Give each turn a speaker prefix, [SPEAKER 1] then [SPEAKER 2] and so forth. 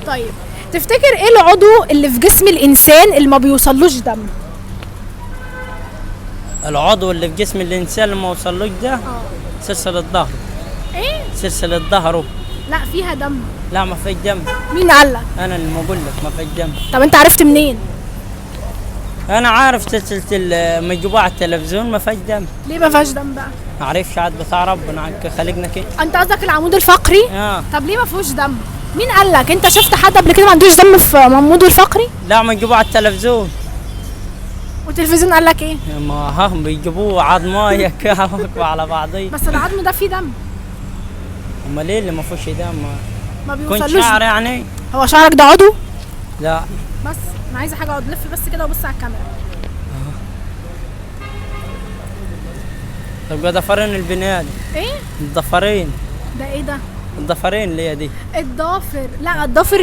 [SPEAKER 1] طيب تفتكر ايه العضو اللي في جسم الانسان اللي ما بيوصلوش دم؟
[SPEAKER 2] العضو اللي في جسم الانسان اللي ما وصلوش ده سلسلة ظهره.
[SPEAKER 1] ايه؟
[SPEAKER 2] سلسلة ظهره.
[SPEAKER 1] لا فيها دم.
[SPEAKER 2] لا ما فيش دم.
[SPEAKER 1] مين قالك؟
[SPEAKER 2] انا اللي بقول لك ما فيش دم.
[SPEAKER 1] طب انت عرفت منين؟
[SPEAKER 2] انا عارف سلسلة ما يجيبوها على التلفزيون ما فيش دم.
[SPEAKER 1] ليه ما فيهاش دم بقى؟
[SPEAKER 2] ما عارفش عاد بتاع ربنا خلقنا كده.
[SPEAKER 1] انت قصدك العمود الفقري؟
[SPEAKER 2] اه.
[SPEAKER 1] طب ليه ما فيهوش دم؟ مين قالك؟ انت شفت حد قبل كده ما عندوش دم في عموده الفقري؟
[SPEAKER 2] لا ما يجيبوها على التلفزيون.
[SPEAKER 1] والتلفزيون قالك ايه؟
[SPEAKER 2] ما هم بيجيبوه عظمايه كده على بعضيه.
[SPEAKER 1] بس العظم ده فيه دم.
[SPEAKER 2] امال ليه اللي ما فيهوش دم؟
[SPEAKER 1] ما
[SPEAKER 2] كنت
[SPEAKER 1] بيوصلوش.
[SPEAKER 2] شعر يعني؟
[SPEAKER 1] هو شعرك ده عضو؟
[SPEAKER 2] لا.
[SPEAKER 1] بس انا عايزه حاجه اقعد لف بس كده وبص على الكاميرا.
[SPEAKER 2] طب ضفرين البني ادم.
[SPEAKER 1] ايه؟
[SPEAKER 2] الضفرين.
[SPEAKER 1] ده ايه ده؟
[SPEAKER 2] الضفرين اللي هي دي.
[SPEAKER 1] الضافر. لا الضافر